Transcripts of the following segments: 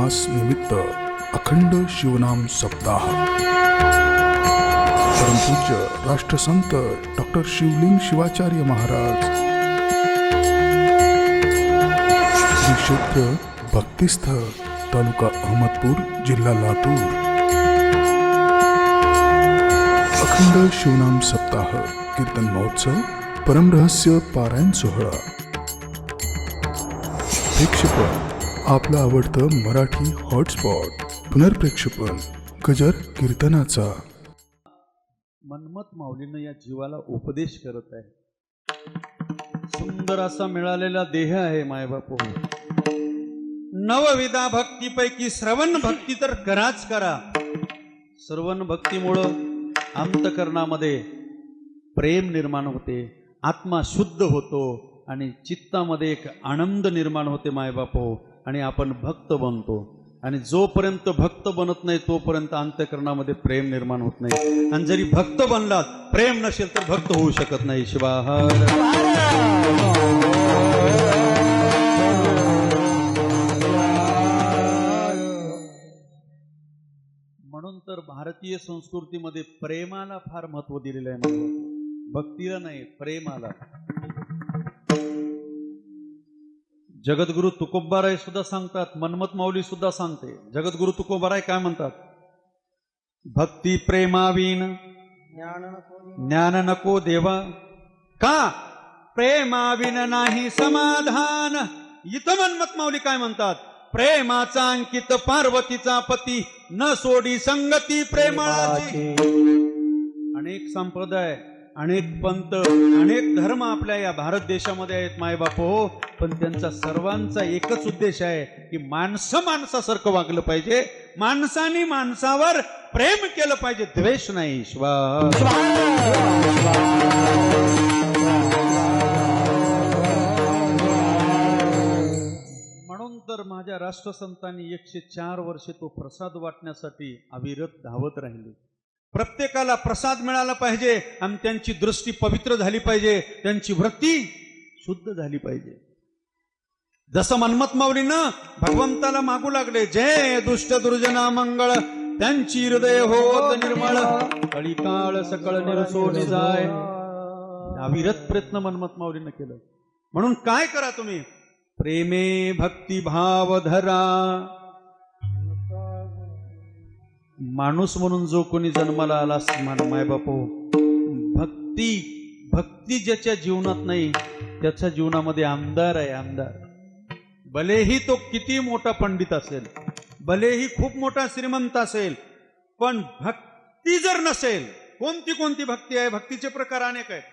मास निमित्त अखंड शिवनाम सप्ताह परमपूज्य राष्ट्रसंत डॉक्टर शिवलिंग शिवाचार्य महाराज श्री क्षेत्र भक्तिस्थळ तालुका अहमदपूर जिल्हा लातूर अखंड शिवनाम सप्ताह कीर्तन महोत्सव परमरहस्य पारायण सोहळा प्रेक्षेपण आपलं आवडतं मराठी हॉटस्पॉट पुनर्प्रेक्षेपण गजर कीर्तनाचा मनमत माऊलीनं या जीवाला उपदेश करत आहे। सुंदर असा मिळालेला देह आहे मायबापू। नवविधा भक्तीपैकी श्रवण भक्ती तर कराच करा। श्रवण भक्तीमुळं अंतकरणामध्ये प्रेम निर्माण होते, आत्मा शुद्ध होतो आणि चित्तामध्ये एक आनंद निर्माण होते मायबापू, आणि आपण भक्त बनतो। आणि जोपर्यंत भक्त बनत नाही तोपर्यंत अंतःकरणामध्ये प्रेम निर्माण होत नाही। आणि जरी भक्त बनलात, प्रेम नसेल तर भक्त होऊ शकत नाही। शिवाहार म्हणून तर भारतीय संस्कृतीमध्ये प्रेमाला फार महत्व दिलेलं आहे, भक्तीला नाही, प्रेमाला। जगद्गुरु तुकोबाराय सुद्धा सांगतात, मनमत माऊली सुद्धा सांगते। जगद्गुरु तुकोबाराय काय म्हणतात? भक्ती प्रेमाविन ज्ञान नको देवा, का प्रेमाविन नाही समाधान। इथं मनमत माऊली काय म्हणतात? प्रेमाचा अंकित पार्वतीचा पती, न सोडी संगती प्रेमाची। अनेक संप्रदाय, अनेक पंथ, अनेक धर्म आपल्या या भारत देशामध्ये आहेत मायबाप हो, पण त्यांचा सर्वांचा एकच उद्देश आहे की माणसं माणसासारखं वागलं पाहिजे, माणसाने माणसावर प्रेम केलं पाहिजे, द्वेष नाही। म्हणून तर माझ्या राष्ट्रसंतांनी 104 वर्षे तो प्रसाद वाटण्यासाठी अविरत धावत राहिले। प्रत्येकाला प्रसाद मिळाला पाहिजे आणि त्यांची दृष्टी पवित्र झाली पाहिजे, त्यांची वृत्ती शुद्ध झाली पाहिजे। जसं मनमत माऊलीनं भगवंताला मागू लागले, जय दुष्ट दुर्जना मंगळ, त्यांची हृदय होत निर्मळ, कळीकाळ सकळ निरसोनी जाय। अविरत प्रयत्न मनमत माऊलीनं केलं। म्हणून काय करा तुम्ही? प्रेमे भक्ती भाव धरा। माणूस म्हणून जो कोणी जन्माला आला मायबापू, भक्ती ज्याच्या जीवनात नाही त्याच्या जीवनामध्ये आमदार आहे, आमदार। भलेही तो किती मोठा पंडित असेल, भलेही खूप मोठा श्रीमंत असेल, पण भक्ती जर नसेल, कोणती कोणती भक्ती आहे? भक्तीचे प्रकार अनेक आहेत।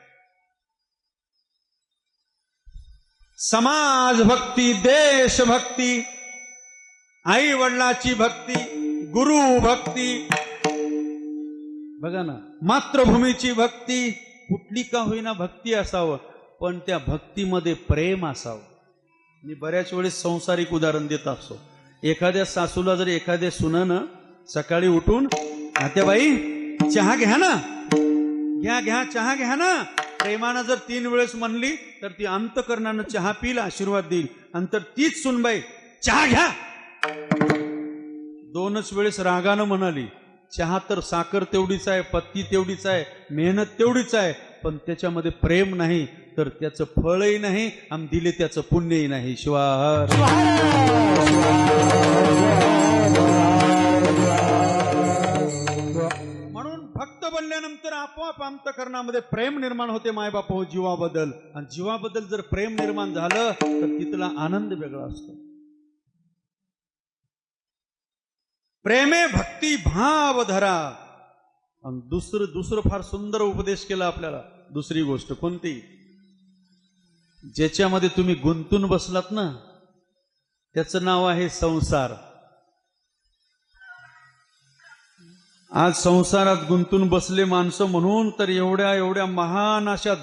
समाज भक्ती, देशभक्ती, आई वडिलाची भक्ती, गुरु भक्ती, बघा ना, मातृभूमीची भक्ती, कुठली का होईना भक्ती असावं, पण त्या भक्तीमध्ये प्रेम असावं। मी बऱ्याच वेळेस संसारिक उदाहरण देत असतो। एखाद्या सासूला जर एखाद्या सुनानं सकाळी उठून, आत्याबाई चहा घ्या ना, घ्या घ्या चहा घ्या ना, प्रेमानं जर 3 वेळेस म्हणली तर ती अंतकरणानं चहा पिला आशीर्वाद देईल। नंतर तीच सुनबाई चहा घ्या 2च वेळेस रागानं म्हणाली, चहा तर साखर तेवढीच आहे, पत्ती तेवढीच आहे, मेहनत तेवढीच आहे, पण त्याच्यामध्ये प्रेम नाही तर त्याचं फळही नाही आणि दिले त्याचं पुण्यही नाही। शिवाहार म्हणून भक्त बनल्यानंतर आपोआप अंतकरणामध्ये प्रेम निर्माण होते मायबाप हो, जीवाबद्दल। आणि जीवाबद्दल जर प्रेम निर्माण झालं तर तिथला आनंद वेगळा असतो। प्रेमे भक्ती भाव धरा। आणि दुसरं फार सुंदर उपदेश केला आपल्याला। दुसरी गोष्ट कोणती? ज्याच्यामध्ये तुम्ही गुंतून बसलात ना, त्याचं नाव आहे संसार। आज संसारात गुंतून बसले माणसं, म्हणून तर एवढ्या महान अशा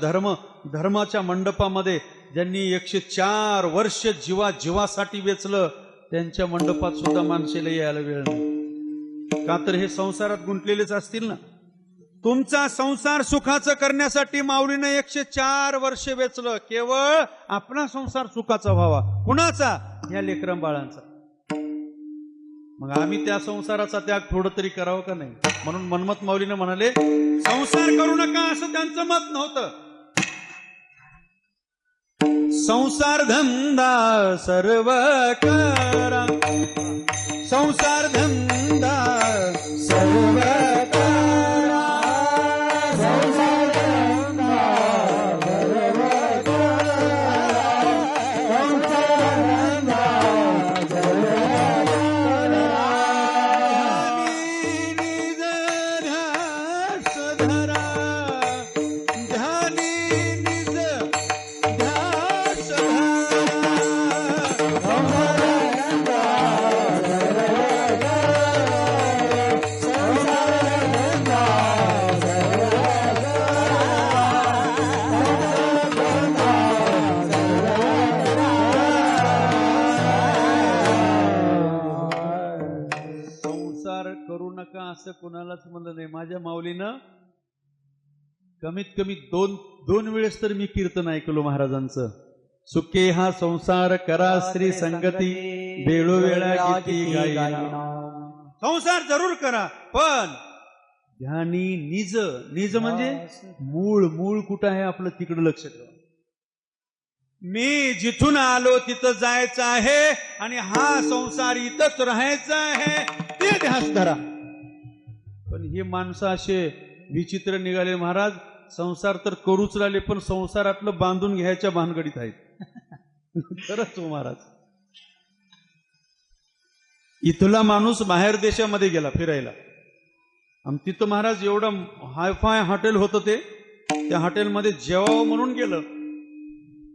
धर्माच्या मंडपामध्ये ज्यांनी 104 वर्ष जीवासाठी वेचलं, त्यांच्या मंडपात सुद्धा माणसाला यायला वेळ नाही। का तर हे संसारात गुंतलेलेच असतील ना। तुमचा संसार सुखाचा करण्यासाठी माऊलीने 104 वर्ष वेचलं, केवळ आपला संसार सुखाचा व्हावा। कुणाचा? या लेकरं बाळांचा। मग आम्ही त्या संसाराचा त्याग थोडं तरी करावं का नाही? म्हणून मनमत माऊलीनं म्हणाले संसार करू नका, असं त्यांचं मत नव्हतं. संसार धंदा सर्व करा, संसार धंदा सर्व करा, संसार धंदा सर्व करा, संसार धंदा सर्व करा. निज ध्यास धरा, ध्यानी निज ध्यास धरा, संसार धंदा संसार करू नका असं कुणालाच म्हणलं नाही. माझ्या माऊलीनं कमीत कमी दोन वेळेस तर मी कीर्तन ऐकलो महाराजांचं. सुखे हा संसार करा श्री संगती, वेळोवेळा किती गायिना. संसार जरूर करा, पण ध्यानी निज. निज म्हणजे मूळ कुठं आहे आपलं, तिकडं लक्ष ठेवा. मी जिथून आलो तिथं जायचं आहे आणि हा संसार इथंच राहायचा आहे, ते ध्यास धरा. पण हे माणसं असे विचित्र निघाले महाराज. संसार तर करूच लागले, पण संसारातलं बांधून घ्यायच्या भानगडीत आहेत. खरंच हो महाराज. इथला माणूस बाहेर देशामध्ये गेला फिरायला, आणि तिथं महाराज एवढं हायफाय हॉटेल होतं ते. त्या हॉटेलमध्ये जेवावं म्हणून गेलं,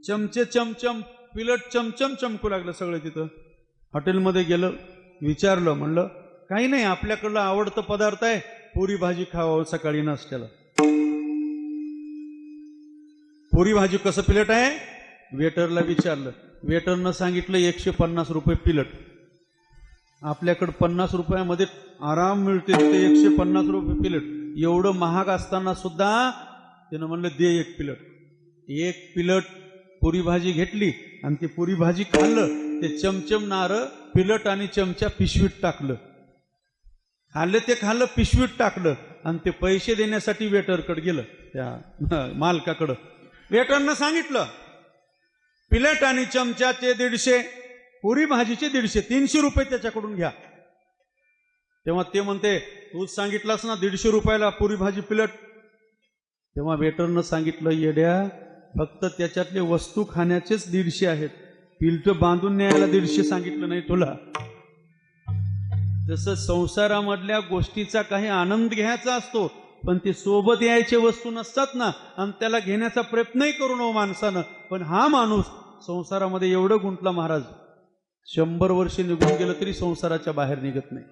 चमचे चमचम पिलट चमचम चमकू लागलं सगळं. तिथं हॉटेलमध्ये गेलं, विचारलं, म्हणलं काही नाही, आपल्याकडलं आवडतं पदार्थ आहे, पुरी भाजी खावं सकाळी नाश्त्याला. पुरी भाजी कसं प्लेट आहे? वेटरला विचारलं, वेटरनं सांगितलं 150 रुपये प्लेट. आपल्याकडं 50 रुपयामध्ये आराम मिळते, ते 150 रुपये प्लेट. एवढं महाग असताना सुद्धा त्यानं म्हणलं दे एक प्लेट. एक प्लेट पुरी भाजी घेतली आणि ती पुरी भाजी खाल्लं. ते चमचम नारळ प्लेट आणि चमचा पिशवीत टाकलं. खाल्लं ते खाल्लं, पिशवीत टाकलं, आणि ते पैसे देण्यासाठी वेटरकडे गेलं, त्या मालकाकडं. वेटरनं सांगितलं प्लेट आणि चमचाचे 150, पुरी भाजीचे 150, 300 रुपये त्याच्याकडून घ्या. तेव्हा ते म्हणते तूच सांगितलंस ना 150 रुपयाला पुरी भाजी प्लेट. तेव्हा वेटरनं सांगितलं, येड्या, फक्त त्याच्यातले वस्तू खाण्याचेच 150 आहेत, पिलट बांधून न्यायला 150 सांगितलं नाही तुला. जसं संसारामधल्या गोष्टीचा काही आनंद घ्यायचा असतो, पण ते सोबत यायचे वस्तू नसतात ना, आणि त्याला घेण्याचा प्रयत्नही करू नये माणसानं. पण हा माणूस संसारामध्ये एवढं गुंतला महाराज, 100 वर्ष निघून गेलं तरी संसाराच्या बाहेर निघत नाही.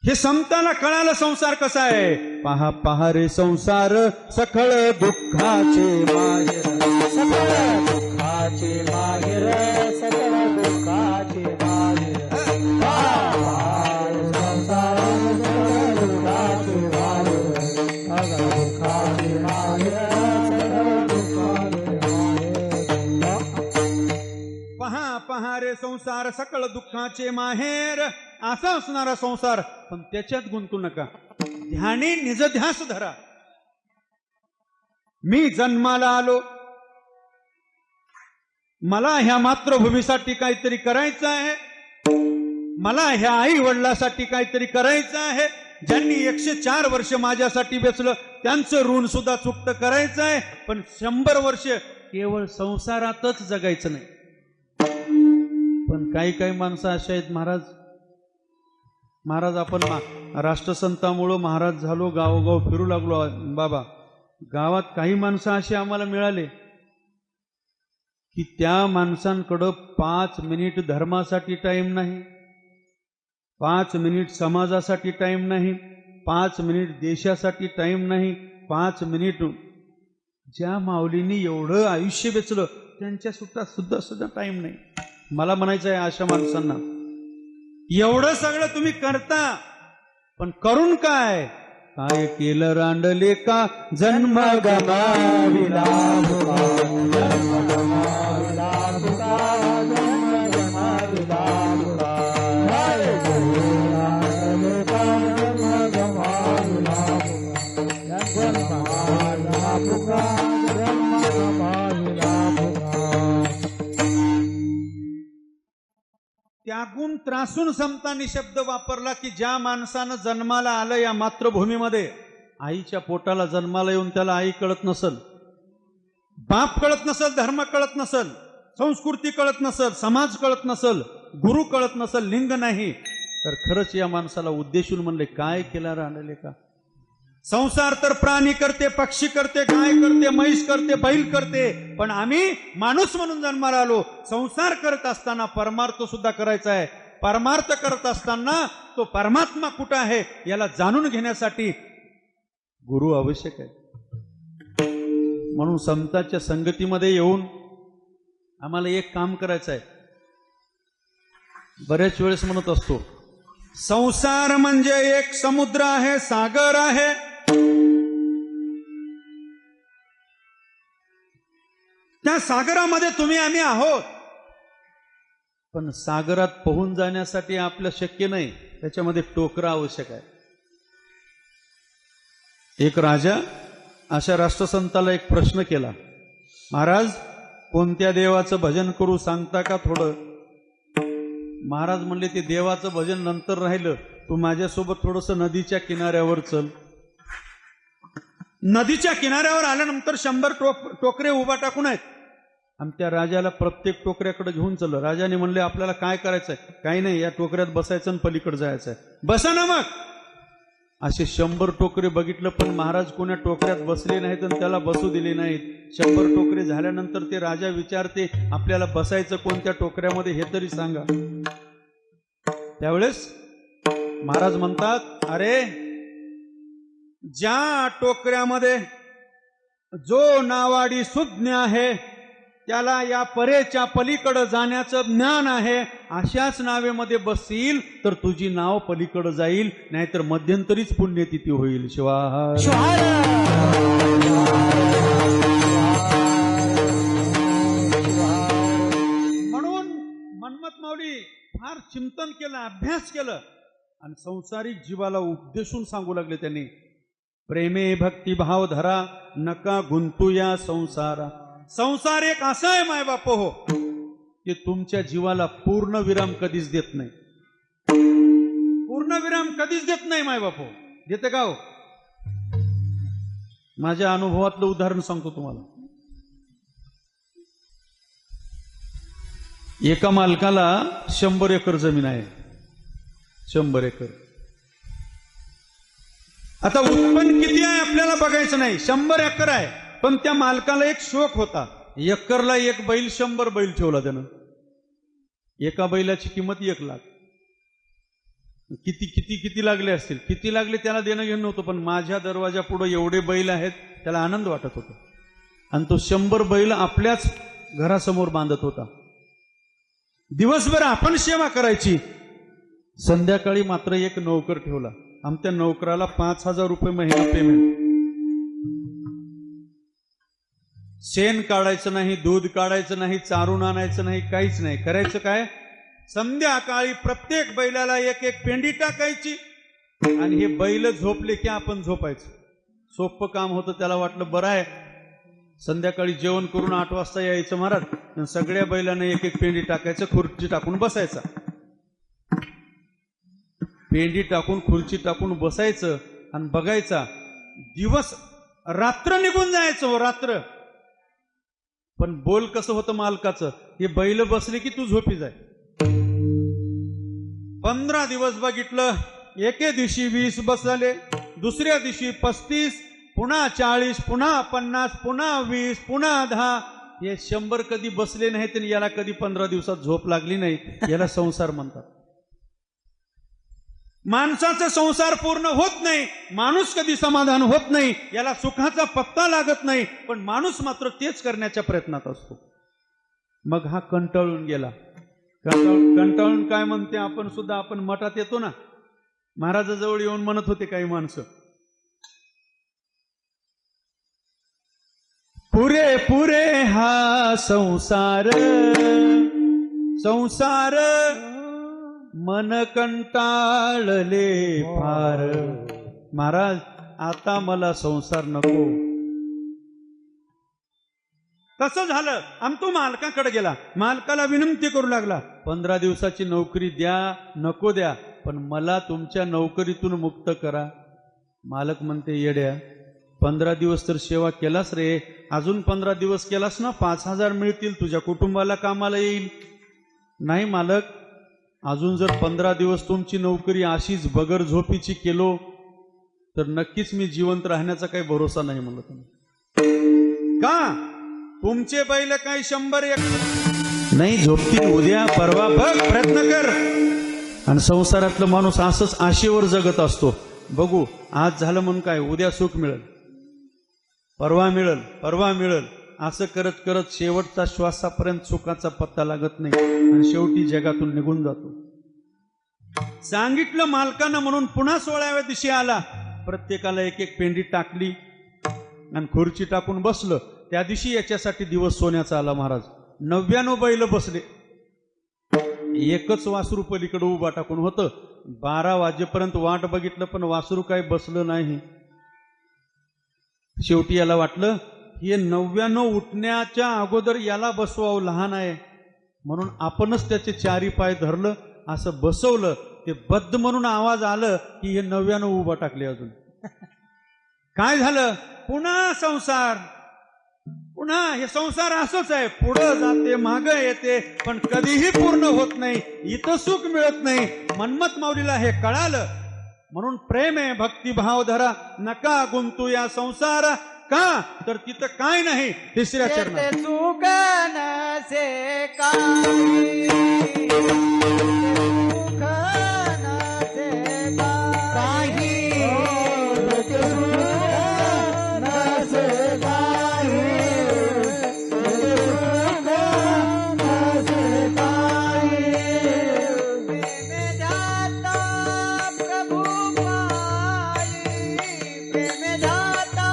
हे संताला कळालं संसार कसा आहे. पहा पहा रे संसार सखळ दुःखाचे माहेर, सकळ दुःखाचे माहेर, सकळ दुःखाचे माहेर. संसार सकळ दुःखाचे माहेर, सकळ दुःखाचे माहेर, सकळ दुःखाचे माहेर. पहा पहा रे संसार सकळ दुःखाचे माहेर, असा असणारा संसार, पण त्याच्यात गुंतू नका. ध्यानी निज ध्यास धरा. मी जन्माला आलो, मला ह्या मातृभूमीसाठी काहीतरी करायचं आहे, मला ह्या आई वडिलांसाठी काहीतरी करायचं आहे. ज्यांनी 104 वर्ष माझ्यासाठी बेचलं त्यांचं ऋण सुद्धा चुकत करायचं आहे. पण 100 वर्ष केवळ संसारातच जगायचं नाही. पण काही माणसं अशा आहेत महाराज आपण राष्ट्रसंतामुळं महाराज झालो, गावोगाव फिरू लागलो. बाबा, गावात काही माणसं अशी आम्हाला मिळाले की त्या माणसांकडं 5 मिनिट धर्मासाठी टाइम नाही, 5 मिनिट समाजासाठी टाइम नाही, 5 मिनिट देशासाठी टाइम नाही, 5 मिनिट ज्या माऊलींनी एवढं आयुष्य वेचलं त्यांच्या सुद्धा टाइम नाही. मला म्हणायचं आहे अशा माणसांना, एवढं सगळं तुम्ही करता, पण करून काय केलं रांडले का? जन्म गमाविला, जन्म गमाविला, जन्म गमाविला. रागून त्रासून समतानी शब्द वापरला की ज्या माणसानं जन्माला आलं या मातृभूमीमध्ये, आईच्या पोटाला जन्माला येऊन त्याला आई कळत नसल, बाप कळत नसल, धर्म कळत नसल, संस्कृती कळत नसल, समाज कळत नसल, गुरु कळत नसल, लिंग नाही, तर खरंच या माणसाला उद्देशून म्हणले काय केला राहिलेले का? संसार तर प्राणी करते, पक्षी करते, गाय करते, म्हैस करते, बैल करते, पण आम्ही माणूस म्हणून जन्माला आलो. संसार करत असताना परमार्थ सुद्धा करायचा आहे. परमार्थ करत असताना तो परमात्मा कुठं आहे याला जाणून घेण्यासाठी गुरु आवश्यक आहे. म्हणून संतांच्या संगतीमध्ये येऊन आम्हाला एक काम करायचं आहे. बऱ्याच वेळेस म्हणत असतो, संसार म्हणजे एक समुद्र आहे, सागर आहे. त्या सागरामध्ये तुम्ही आम्ही आहोत, पण सागरात पोहून जाण्यासाठी आपलं शक्य नाही, त्याच्यामध्ये टोकरा आवश्यक आहे. एक राजा अशा राष्ट्रसंताला एक प्रश्न केला, महाराज कोणत्या देवाचं भजन करू सांगता का थोडं? महाराज म्हणले, ते देवाचं भजन नंतर राहिलं, तू माझ्यासोबत थोडस नदीच्या किनाऱ्यावर चल. नदीच्या किनाऱ्यावर आल्यानंतर 100 टोकरे उभा टाकून आहेत, आणि त्या राजाला प्रत्येक टोकऱ्याकडे घेऊन चाललं. राजाने म्हणले, आपल्याला काय करायचंय? काही नाही, या टोकऱ्यात बसायचं आणि पलीकडे जायचंय. बसा ना मग. असे 100 टोकरे बघितलं, पण महाराज कोण्या टोकऱ्यात बसले नाहीत आणि त्याला बसू दिले नाहीत. 100 टोकरे झाल्यानंतर ते राजा विचारते, आपल्याला बसायचं कोणत्या टोकऱ्यामध्ये हे तरी सांगा. त्यावेळेस महाराज म्हणतात, अरे ज्या टोकऱ्यामध्ये जो नावाडी सुज्ञ आहे, त्याला या परेच्या पलीकडे जाण्याचं ज्ञान आहे, अशाच नावेमध्ये बसशील तर तुझी नाव पलीकडे जाईल, नाहीतर मध्यंतरीच पुण्यतिथी होईल. शिवाय म्हणून मन्मथ माऊली फार चिंतन केलं, अभ्यास केलं, आणि संसारिक जीवाला उपदेशून सांगू लागले त्यांनी, प्रेमे भक्तिभाव धरा, नका गुंतू या संसारा. संसार एक असा आहे माय बाप हो, की तुमच्या जीवाला पूर्ण विराम कधीच देत नाही. पूर्ण विराम कधीच देत नाही माय बाप हो. देते का हो? माझ्या अनुभवातलं उदाहरण सांगतो तुम्हाला. एका मालकाला 100 एकर जमीन आहे. 100 एकर. आता उत्पन्न किती आहे आपल्याला बघायचं नाही, 100 एकर आहे. पण त्या मालकाला एक शौक होता, एकरला एक बैल, 100 बैल ठेवला त्यानं. एका बैलाची किंमत 1 लाख. किती किती किती लागले असतील, किती लागले त्याला देणं घेणं नव्हतं, पण माझ्या दरवाजा पुढे एवढे बैल आहेत, त्याला आनंद वाटत होता. आणि तो 100 बैल आपल्याच घरासमोर बांधत होता. दिवसभर आपण सेवा करायची, संध्याकाळी मात्र एक नोकर ठेवला. आमच्या नोकराला 5,000 रुपये महिना पेमेंट. शेण काढायचं नाही, दूध काढायचं नाही, चारून आणायचं नाही, काहीच नाही. करायचं काय, संध्याकाळी प्रत्येक बैलाला एक एक पेंडी टाकायची, आणि हे बैल झोपले की आपण झोपायचं. सोपं काम होतं. त्याला वाटलं बरं आहे, संध्याकाळी जेवण करून 8 वाजता यायचं महाराज, सगळ्या बैलांना एक एक पेंडी टाकायचं, खुर्ची टाकून बसायचा. पेंडी टाकून खुर्ची टाकून बसायचं आणि बघायचा, दिवस रात्र निघून जायचं हो, रात्र. पण बोल कसं होतं मालकाचं, हे बैल बसले की तू झोपी जाय. 15 दिवस बघितलं, एके दिवशी 20 बसले, दुसऱ्या दिवशी 35, पुन्हा 40, पुन्हा 50, पुन्हा 20, पुन्हा 10. हे 100 कधी बसले नाहीत आणि याला कधी 15 दिवसात झोप लागली नाही. याला संसार म्हणतात. माणसाचा संसार पूर्ण होत नाही, माणूस कधी समाधान होत नाही, याला सुखाचा पत्ता लागत नाही, पण माणूस मात्र तेच करण्याच्या प्रयत्नात असतो. मग हा कंटाळून गेला. कंटाळून काय म्हणते, आपण सुद्धा आपण मठात येतो ना, महाराजाजवळ येऊन म्हणत होते काही माणसं, पुरे पुरे हा संसार, संसार मन कंटाळले फार. महाराज आता मला संसार नको. तसं झालं आणि तो मालकाकडे गेला, मालकाला विनंती करू लागला, 15 दिवसाची नोकरी द्या, नको द्या, पण मला तुमच्या नोकरीतून मुक्त करा. मालक म्हणते, येड्या, 15 दिवस तर सेवा केलास रे, अजून 15 दिवस केलास ना, 5,000 मिळतील, तुझ्या कुटुंबाला कामाला येईल. नाही मालक, अजून जर 15 दिवस तुमची नोकरी अशीच बगर झोपीची केलो तर नक्कीच मी जिवंत राहण्याचा काही भरोसा नाही म्हणलं. तुम्ही का, तुमचे बैल काही 100 नाही झोपतील, उद्या परवा बघ, प्रयत्न कर. आणि संसारातलं माणूस असंच आशेवर जगत असतो, बघू आज झालं म्हणून काय, उद्या सुख मिळेल, परवा मिळेल, परवा मिळेल, असं करत करत शेवटचा श्वासापर्यंत सुखाचा पत्ता लागत नाही आणि शेवटी जगातून निघून जातो. सांगितलं मालकानं म्हणून पुन्हा 16व्या दिवशी आला, प्रत्येकाला एक एक पेंडी टाकली आणि खुर्ची टाकून बसलं. त्या दिवशी याच्यासाठी दिवस सोन्याचा आला महाराज. 99 बैल बसले, एकच वासरू पलीकडे उभा टाकून होतं. 12 वाजेपर्यंत वाट बघितलं पण वासरू काही बसलं नाही. शेवटी याला वाटलं हे 99 उठण्याच्या अगोदर याला बसवावं, लहान आहे म्हणून आपणच त्याचे 4 पाय धरलं, असं बसवलं. ते बद्ध म्हणून आवाज आलं की हे 99 उभा टाकले. अजून काय झालं, पुन्हा संसार, पुन्हा हे संसार असंच आहे, पुढं जाते मागं येते पण कधीही पूर्ण होत नाही, इथं सुख मिळत नाही. मन्मथ माऊलीला हे कळालं म्हणून प्रेम आहे, भक्तिभाव धरा, नका गुंतू या संसार. का तर तिथं काय नाही. 3ऱ्या चरणात सुख नसे काही, सुख नसे काही, नसे काही, नसे काही. प्रेम दाता प्रभु पाई, प्रेम दाता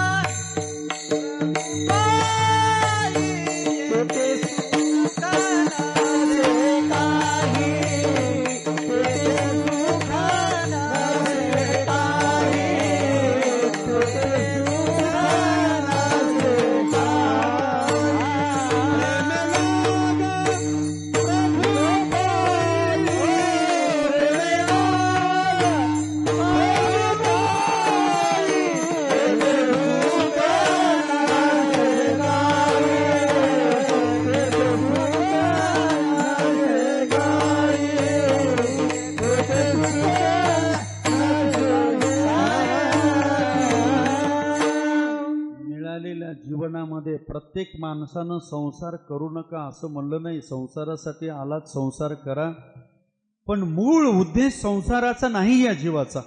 जीवनामध्ये प्रत्येक माणसानं संसार करू नका असं म्हणलं नाही. संसारासाठी आलात, संसार करा, पण मूळ उद्देश संसाराचा नाही या जीवाचा.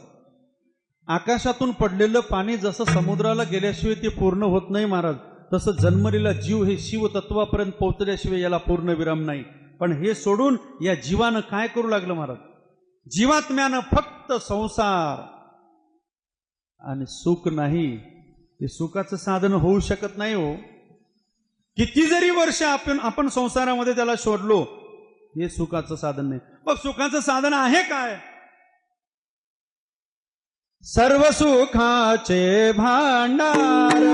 आकाशातून पडलेलं पाणी जसं समुद्राला गेल्याशिवाय ते पूर्ण होत नाही महाराज, तसं जन्मलेला जीव हे शिवतत्वापर्यंत पोहोचल्याशिवाय याला पूर्ण विराम नाही. पण हे सोडून या जीवानं काय करू लागलं महाराज, जीवात्म्यानं फक्त संसार आणि सुख नाही. ते सुखाचं साधन होऊ शकत नाही हो. किती जरी वर्ष आपण संसारामध्ये त्याला शोधलो, हे सुखाचं साधन नाही. मग सुखाचं साधन आहे काय? सर्व सुखाचे भांडार,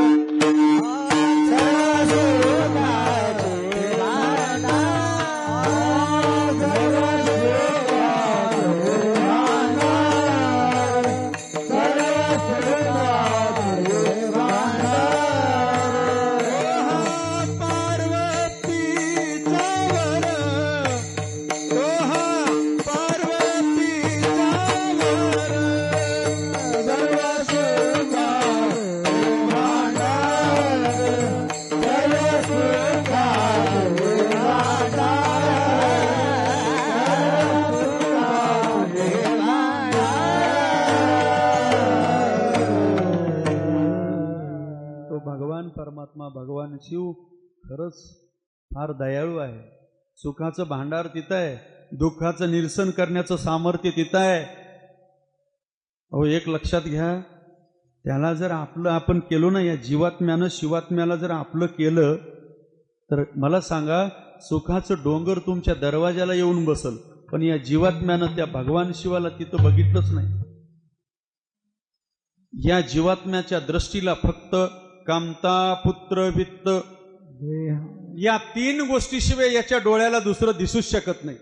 परमात्मा भगवान शिव खरंच फार दयाळू आहे. सुखाचं भांडार तिथं आहे, दुःखाचं निरसन करण्याचं सामर्थ्य तिथं आहे. अहो एक लक्षात घ्या, त्याला जर आपलं आपण केलो ना, या जीवात्म्यानं शिवात्म्याला जर आपलं केलं तर मला सांगा, सुखाचं डोंगर तुमच्या दरवाजाला येऊन बसल, पण या जीवात्म्यानं त्या भगवान शिवाला तिथं बघितलंच नाही. या जीवात्म्याच्या दृष्टीला फक्त कामता, पुत्र, वित्त, या 3 गोष्टीशिवाय याच्या डोळ्याला दुसरं दिसूच शकत नाही.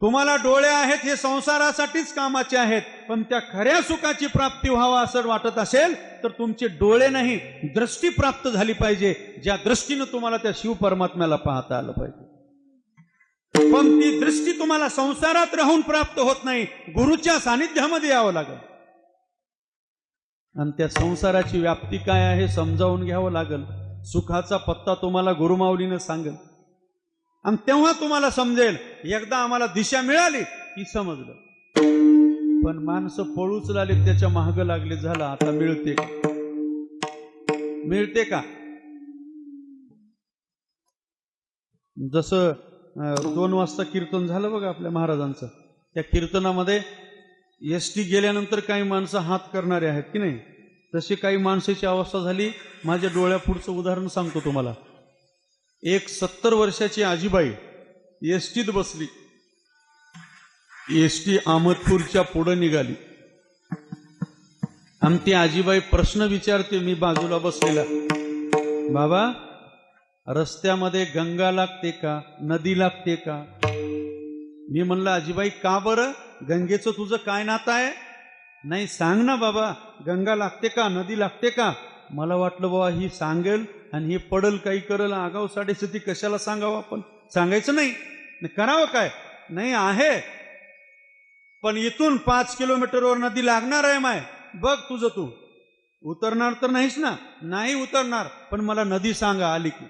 तुम्हाला डोळे आहेत हे संसारासाठीच कामाचे आहेत, पण त्या खऱ्या सुखाची प्राप्ती व्हावा असं वाटत असेल तर तुमचे डोळे नाही, दृष्टी प्राप्त झाली पाहिजे, ज्या दृष्टीनं तुम्हाला त्या शिव परमात्म्याला पाहता आलं पाहिजे. पण ती दृष्टी तुम्हाला संसारात राहून प्राप्त होत नाही, गुरुच्या सानिध्यामध्ये यावं लागेल. आणि त्या संसाराची व्याप्ती काय आहे समजावून घ्यावं लागेल. सुखाचा पत्ता तुम्हाला गुरुमाऊलीनं सांगेल आणि तेव्हा तुम्हाला समजेल. एकदा आम्हाला दिशा मिळाली की समजलं. पण माणसं पळूच लागले, त्याच्या मागं लागले, झालं आता मिळते का? मिळते का? जसं 2 वाजता कीर्तन झालं बघा आपल्या महाराजांचं, त्या कीर्तनामध्ये एसटी गेल्यानंतर काही माणसं हात करणारे आहेत की नाही, तशी काही माणसाची अवस्था झाली. माझ्या डोळ्यापुढचं उदाहरण सांगतो तुम्हाला. एक 70 वर्षाची आजीबाई एसटीत बसली. एसटी अहमदपूरच्या पुढे निघाली आणि ती आजीबाई प्रश्न विचारते, मी बाजूला बसलेला, बाबा रस्त्यामध्ये गंगा लागते का, नदी लागते का? मी म्हणलं आजीबाई का बरं, गंगेचं तुझं काय नातं आहे? नाही सांग ना बाबा, गंगा लागते का, नदी लागते का? मला वाटलं बाबा ही सांगेल आणि हे पडल काही करल, आगाव साडेसती कशाला सांगावं आपण, सांगायचं नाही, करावं काय? नाही आहे, पण इथून 5 किलोमीटरवर नदी लागणार आहे माय, बघ तुझं तू उतरणार तर नाहीस ना? नाही उतरणार, पण मला नदी सांगा आली की.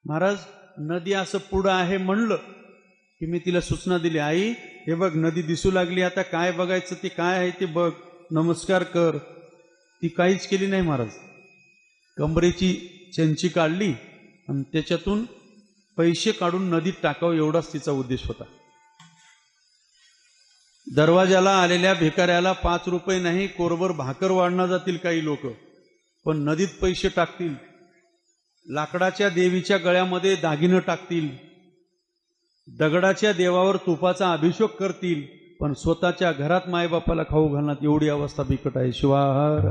महाराज नदी असं पुढं आहे म्हणलं की मी तिला सूचना दिली, आई हे बघ नदी दिसू लागली, आता काय बघायचं, ते काय आहे ते बघ, नमस्कार कर. ती काहीच केली नाही महाराज. कमरेची चेंची काढली आणि त्याच्यातून पैसे काढून नदीत टाकावं एवढाच तिचा उद्देश होता. दरवाजाला आलेल्या भिकाऱ्याला 5 रुपये नाही, कोरभर भाकर वाढणार जातील काही लोक, पण नदीत पैसे टाकतील. लाकडाच्या देवीच्या गळ्यामध्ये दागिनं टाकतील, दगडाच्या देवावर तुपाचा अभिषेक करतील, पण स्वतःच्या घरात मायबापाला खाऊ घालण्यात एवढी अवस्था बिकट आहे. शिवाहार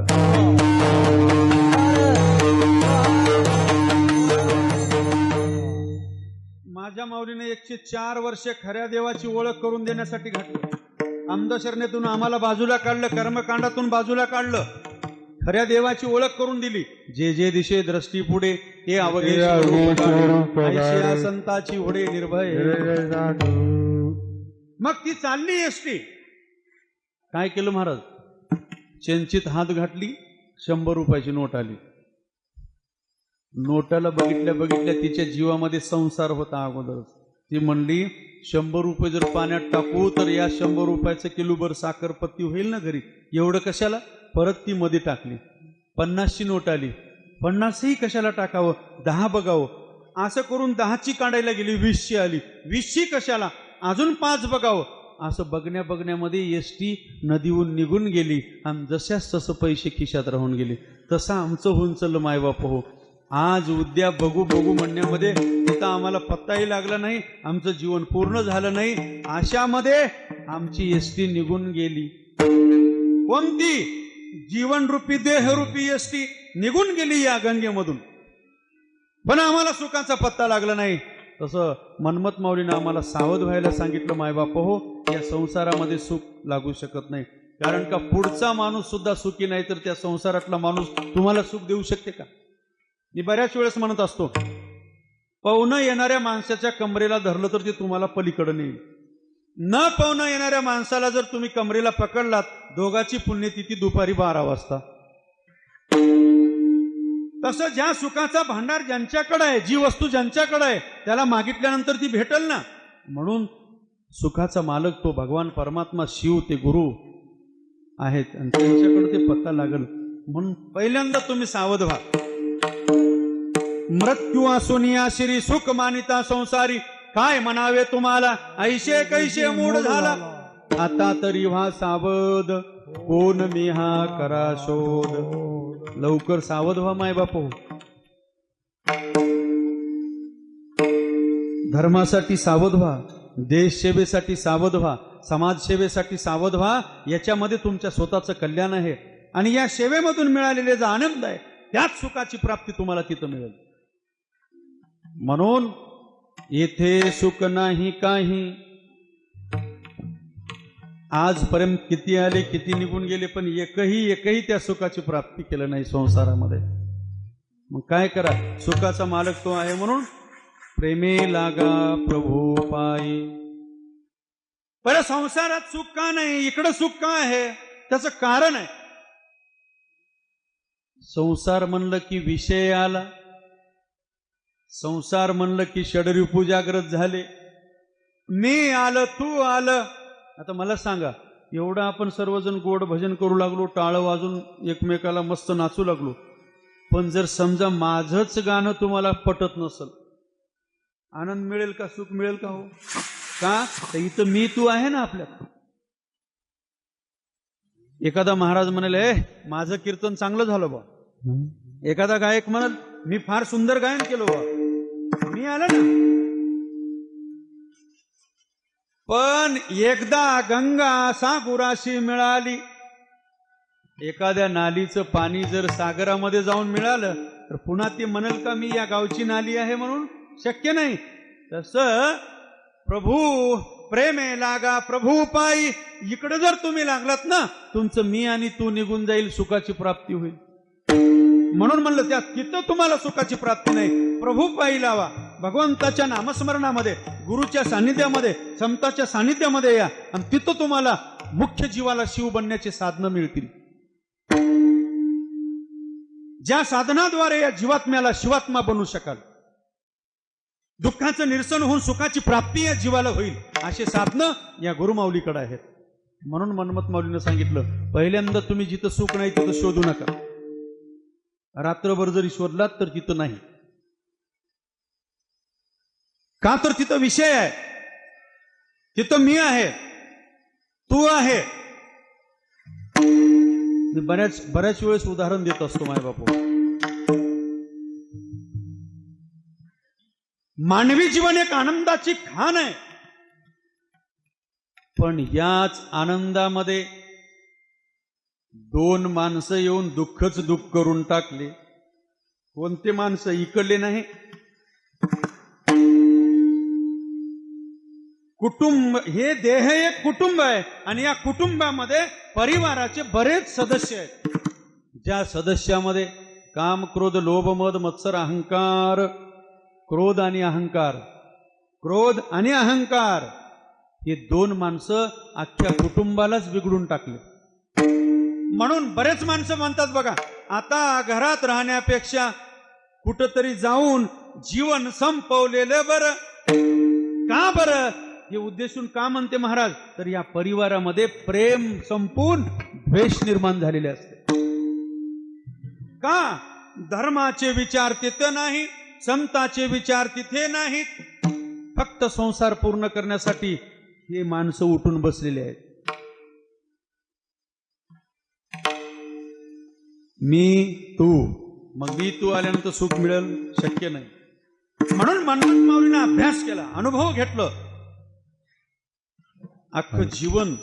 माझ्या माऊलीने 104 वर्षे खऱ्या देवाची ओळख करून देण्यासाठी घातली. अंधश्रद्धेतून आम्हाला बाजूला काढलं, कर्मकांडातून बाजूला काढलं, खऱ्या देवाची ओळख करून दिली. जे जे दिशे दृष्टी पुढे हे अवघे संताची होडे निर्भय. मग ती चालली एसटी. काय केलं महाराज, चेंचीत हात घातली, 100 रुपयाची नोट आली. नोटाला बघितल्या बघितल्या तिच्या जीवामध्ये संसार होता अगोदरच. ती म्हणली 100 रुपये जर पाण्यात टाकू तर या 100 रुपयाचं किलोभर साखरपत्ती होईल ना घरी, एवढं कशाला? परत ती मध्ये टाकली. 50ची नोट आली, 50ही कशाला टाकावं, 10 बघावं. असं करून 10ची काढायला गेली, 20ची आली, 20ची कशाला, अजून 5 बघावं. असं बघण्यामध्ये एसटी नदीहून निघून गेली आणि जशाच तसं पैसे खिशात राहून गेले. तसं आमचं होऊन चाललं मायबाप हो. आज उद्या बघू बघू म्हणण्यामध्ये तिथं आम्हाला पत्ताही लागला नाही, आमचं जीवन पूर्ण झालं नाही. अशामध्ये आमची एसटी निघून गेली. कोणती? जीवनरूपी देहरूपी एसटी निघून गेली या गंगेमधून, पण आम्हाला सुखाचा पत्ता लागला नाही. तसं मनमत माऊलीनं आम्हाला सावध व्हायला सांगितलं. मायबाप हो, या संसारामध्ये सुख लागू शकत नाही, कारण का पुढचा माणूस सुद्धा सुखी नाही तर त्या संसारातला माणूस तुम्हाला सुख देऊ शकते का? मी बऱ्याच वेळेस म्हणत असतो, पवनं येणाऱ्या माणसाच्या कमरेला धरलं तर ते तुम्हाला पलीकडे नेईल. न पवनं येणाऱ्या माणसाला जर तुम्ही कमरेला पकडलात, दोघाची पुण्यतिथी दुपारी 12 वाजता. तसं ज्या सुखाचा भांडार ज्यांच्याकडे आहे, जी वस्तू ज्यांच्याकडे आहे, त्याला मागितल्यानंतर ती भेटल ना. म्हणून सुखाचा मालक तो भगवान परमात्मा शिव, ते गुरु आहेत आणि त्यांच्याकडे ते पत्ता लागल. म्हणून पहिल्यांदा तुम्ही सावध व्हा. मृत्यू असून आशिरी सुख मानिता संसारी, काय म्हणावे तुम्हाला ऐशे कैशे मूड झाला. आता तरी व्हा सावध, कोण मी हा करा शोध. लवकर सावध व्हा मायबाप हो. धर्मासाठी सावध व्हा, देश सेवेसाठी सावध व्हा, समाज सेवेसाठी सावध व्हा. याच्यामध्ये तुमच्या स्वतःचं कल्याण आहे आणि या सेवेमधून मिळालेले जो आनंद आहे त्याच सुखाची प्राप्ती तुम्हाला तिथं मिळेल. म्हणून येथे सुख नाही काही. आजपर्यंत किती आले किती निघून गेले पण एकही त्या सुखाची प्राप्ती केलं नाही संसारामध्ये. मग काय करा, सुखाचा मालक तो आहे म्हणून प्रेमे लागा प्रभू पायी. बरं संसारात सुख का नाही, इकडं सुख का आहे, त्याचं कारण आहे. संसार म्हणलं की विषय आला, संसार म्हणलं की षडरिपू जागृत झाले, मी आलं तू आलं. आता मला सांगा, एवढं आपण सर्वजण गोड भजन करू लागलो, टाळं वाजून एकमेकाला मस्त नाचू लागलो, पण जर समजा माझंच गाणं तुम्हाला पटत नसल, आनंद मिळेल का, सुख मिळेल का? हो का? तर इथं मी तू आहे ना आपल्यात. एखादा महाराज म्हणाले माझं कीर्तन चांगलं झालं बा, एखादा गायक म्हणाल मी फार सुंदर गायन केलं बा, मी आलं ना. पण एकदा गंगा सागुराशी मिळाली, एखाद्या नालीचं पाणी जर सागरामध्ये जाऊन मिळालं तर पुन्हा ती म्हणेल का मी या गावची नाली आहे म्हणून? शक्य नाही. तसं प्रभू प्रेमे लागा प्रभू पायी, इकडे जर तुम्ही लागलात ना, तुमचं मी आणि तू निघून जाईल, सुखाची प्राप्ती होईल. म्हणून म्हणलं त्या तिथं तुम्हाला सुखाची प्राप्ती नाही, प्रभू पायी लावा. भगवंताच्या नामस्मरणामध्ये, गुरुच्या सान्निध्यामध्ये, संताच्या सान्निध्यामध्ये या, आणि तिथं तुम्हाला मुख्य जीवाला शिव बनण्याची साधनं मिळतील. ज्या साधनाद्वारे या जीवात्म्याला शिवात्मा बनवू शकाल, दुःखाचं निरसन होऊन सुखाची प्राप्ती या जीवाला होईल, असे साधनं या गुरुमाऊलीकडे आहेत. म्हणून मनमत माऊलीनं सांगितलं, पहिल्यांदा तुम्ही जिथं सुख नाही तिथं शोधू नका. रात्रभर जरी शोधलात तर तिथं नाही. का? तर तिथं विषय आहे, तिथं मी आहे, तू आहे. मी बऱ्याच वेळेस उदाहरण देत असतो माय बापू. मानवी जीवन एक आनंदाची खाण आहे, पण याच आनंदामध्ये दोन माणसं येऊन दुःखच दुःख करून टाकले. कोणते माणसं? इकडले नाही. कुटुंब, हे देह एक कुटुंब आहे, आणि या कुटुंबामध्ये परिवाराचे बरेच सदस्य आहेत. ज्या सदस्यामध्ये काम क्रोध लोभ मद मत्सर अहंकार, क्रोध आणि अहंकार, क्रोध आणि अहंकार, हे दोन माणसं अख्ख्या कुटुंबालाच बिघडून टाकले. म्हणून बरेच माणसं म्हणतात बघा, आता घरात राहण्यापेक्षा कुठंतरी जाऊन जीवन संपवलेलं बरं. का बरं? हे उद्देशून का म्हणते महाराज? तर या परिवारामध्ये प्रेम संपून द्वेष निर्माण झालेले असते. का? धर्माचे विचार तिथे नाही, संताचे विचार तिथे नाहीत, फक्त संसार पूर्ण करण्यासाठी हे माणसं उठून बसलेले आहेत. मी तू, मग मी तू आल्यानंतर सुख मिळेल? शक्य नाही. म्हणून मनमत माऊलीने अभ्यास केला, अनुभव घेतलं. अख्खं जीवन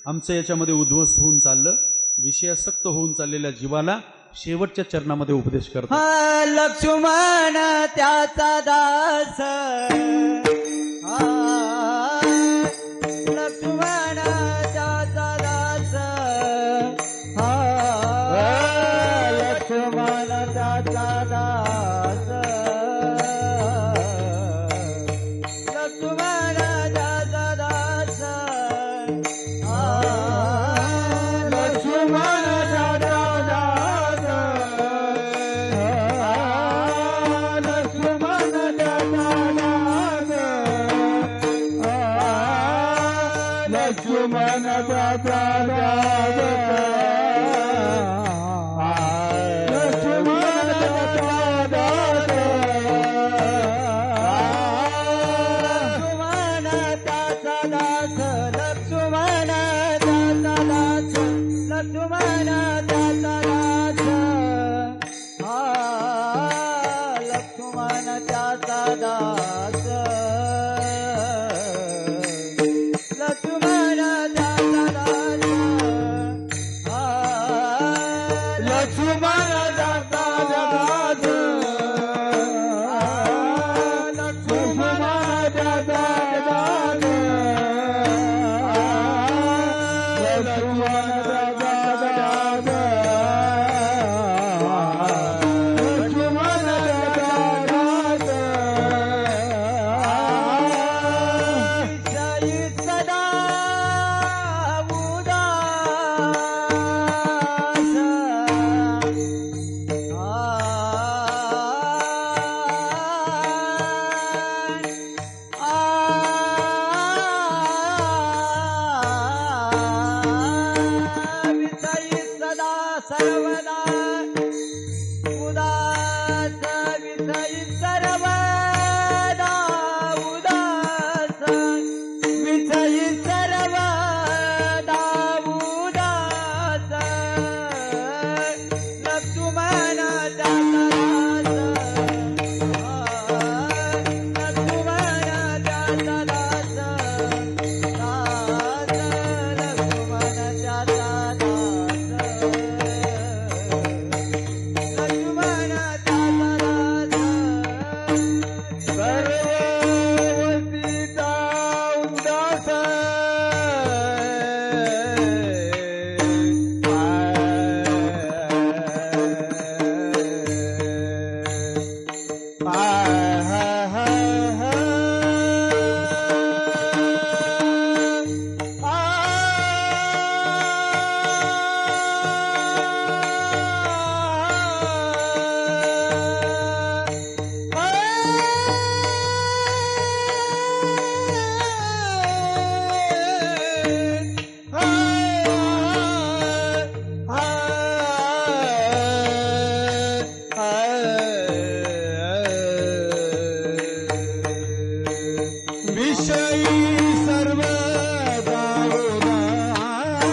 आमचं याच्यामध्ये उद्ध्वस्त होऊन चाललं. विषयासक्त होऊन चाललेल्या जीवाला शेवटच्या चरणामध्ये उपदेश करतात. लक्ष्मण त्याचा दास, लक्ष्मण त्याचा दास, लक्ष्मण त्याचा दास, लक्ष्मण त्याचा दास, लक्ष्मण त्याचा दास, लक्ष्मण त्याचा दास, लक्ष्मण त्याचा दास. लक्ष्मण सर्वदा उदास विषयी सर्वदा उदास विषयी सर्वदा उदास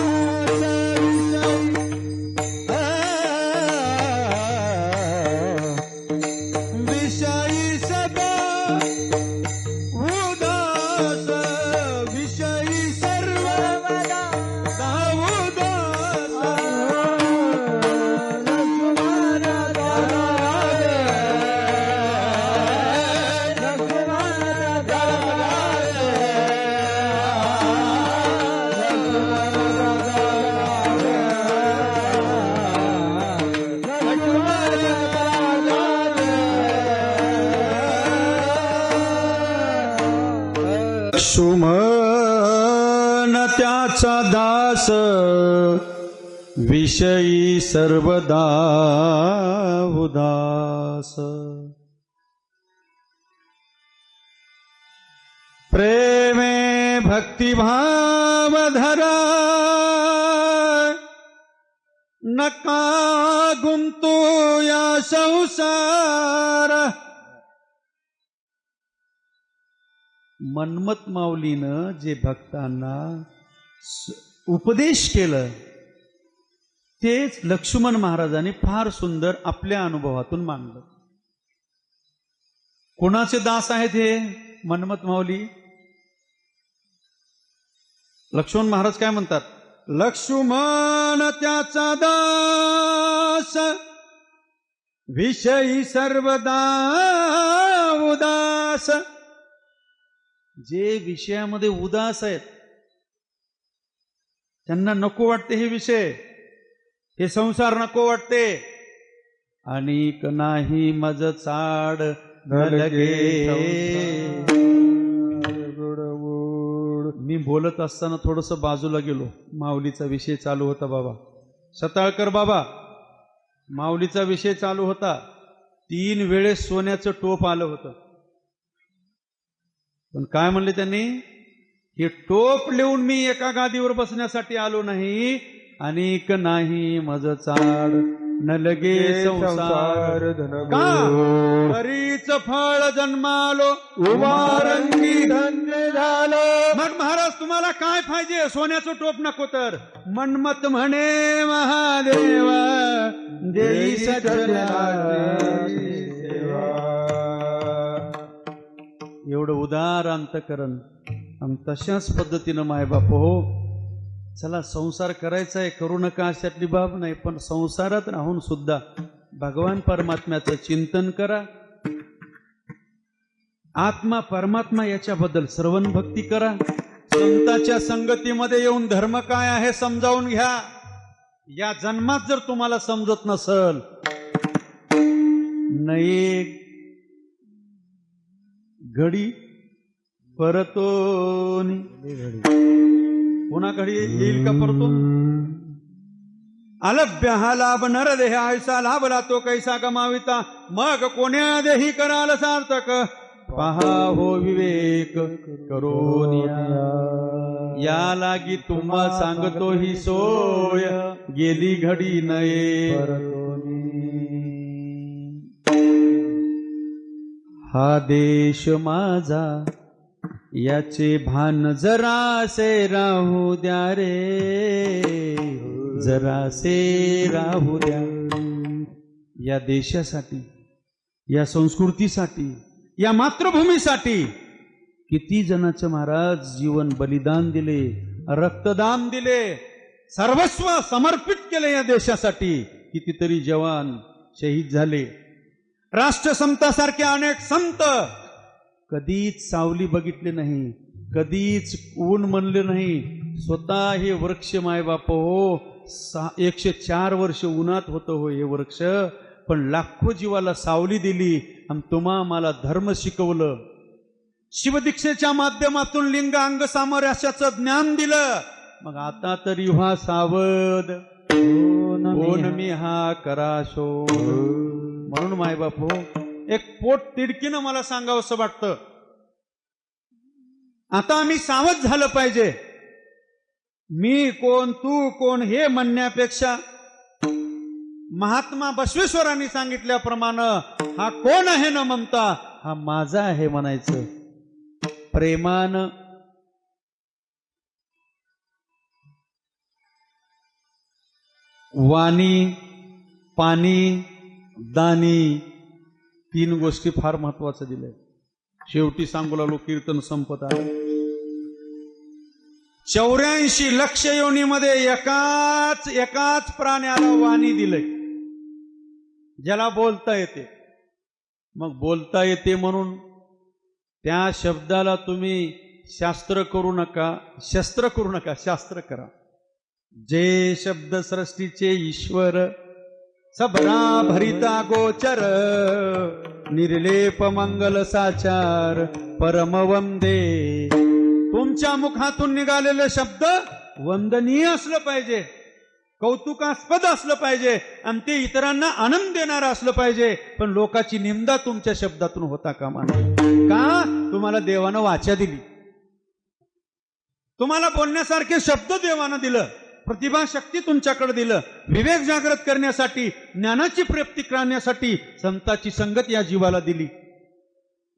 लक्ष्मण दास लक्ष्मण दास लक्ष्मण त्याचा दास विषयी सर्वदा उदास प्रेमे भक्तिभाव धरा नका गुंतू या संसार मन्मथ माऊलीनं जे भक्तांना उपदेश केलं तेच लक्ष्मण महाराजांनी फार सुंदर आपल्या अनुभवातून मांडलं. कोणाचे दास आहेत हे मन्मथ माऊली? लक्ष्मण महाराज काय म्हणतात? लक्ष्मण त्याचा दास विषयी सर्वदा उदास. जे विषयामध्ये उदास आहेत त्यांना नको वाटते हे विषय, हे संसार नको वाटते. अनेक नाही मज चाड लगे. मी बोलत असताना थोडस बाजूला गेलो, माऊलीचा विषय चालू होता. बाबा सताळकर बाबा, माऊलीचा विषय चालू होता. 3 वेळेस सोन्याचं टोप आलं होतं. पण काय म्हणले त्यांनी? हे टोप लिहून मी एका गादीवर बसण्यासाठी आलो नाही. अनेक नाही मज चाड न लगे संसार का हरीच फळ जन्मालो उभारंगी धन्य झालो. मग महाराज तुम्हाला काय पाहिजे? सोन्याचं टोप नको तर मन्मथ म्हणे महादेवा देई सचराचर सेवा. एवढं उदार अंतकरण आणि तशाच पद्धतीनं मायबाप हो, चला संसार करायचा आहे, करू नका अशातली बाब नाही, पण संसारात राहून सुद्धा भगवान परमात्म्याचं चिंतन करा. आत्मा परमात्मा याच्याबद्दल श्रवण भक्ती करा. संतांच्या संगतीमध्ये येऊन धर्म काय आहे समजावून घ्या. या जन्मात जर तुम्हाला समजत नसल, नाही घडी परतोनी, पुन्हा घडी येईल का परतून? अलभ्य हा लाभ नरदेह ऐसा लाभला तो कैसा गमाविता, मग कोण्या देही कराल सार्थक, पहा हो विवेक करोनिया. या लागी तुम्हा सांगतो ही सोय, गेली घडी नये. हा देश माझा याचे भान जरासे राहू द्या रे, जरासे राहू द्या. या देशासाठी, या संस्कृतीसाठी, या मातृभूमीसाठी किती जणांचं महाराज जीवन बलिदान दिले, रक्तदान दिले, सर्वस्व समर्पित केले या देशासाठी. कितीतरी जवान शहीद झाले. राष्ट्रसंतासारखे अनेक संत कधीच सावली बघितली नाही, कधीच ऊन म्हणले नाही. स्वतः हे वृक्ष मायबाप हो 104 वर्ष उन्हात होतं हो हे वृक्ष, पण लाखो जीवाला सावली दिली आणि तुम्हा मला धर्म शिकवलं. शिवदीक्षेच्या माध्यमातून लिंग अंग सामरस्याचं ज्ञान दिलं. मग आता तरी व्हा सावध, कोण मी हा करा शोध. म्हणून मायबाप हो एक पोट तिडकीनं मला सांगावंसं वाटतं, आता आम्ही सावध झालं पाहिजे. मी कोण तू कोण हे म्हणण्यापेक्षा महात्मा बसवेश्वरांनी सांगितल्याप्रमाणे हा कोण आहे न म्हणता हा माझा आहे म्हणायचं. प्रेमानं वाणी, पाणी, दानी 3 गोष्टी फार महत्वाचं दिलंय. शेवटी सांगू लागलो, कीर्तन संपत आलं. 84 लक्ष योनीमध्ये एकाच प्राण्याला वाणी दिलंय, ज्याला बोलता येते. मग बोलता येते म्हणून त्या शब्दाला तुम्ही शास्त्र करू नका, शस्त्र करू नका, शास्त्र करा. जे शब्द सृष्टीचे ईश्वर, सबरा भरिता गोचर, निर्लेप मंगल साचार, परम वंदे. तुमच्या मुखातून निघालेले शब्द वंदनीय असलं पाहिजे, कौतुकास्पद असलं पाहिजे आणि ते इतरांना आनंद देणारं असलं पाहिजे. पण लोकांची निंदा तुमच्या शब्दातून होता कामा नये. का? तुम्हाला देवानं वाचा दिली, तुम्हाला बोलण्यासारखे शब्द देवानं दिलं, प्रतिभा शक्ती तुमच्याकडे दिलं. विवेक जागृत करण्यासाठी, ज्ञानाची प्राप्ती करण्यासाठी संतांची संगत या जीवाला दिली.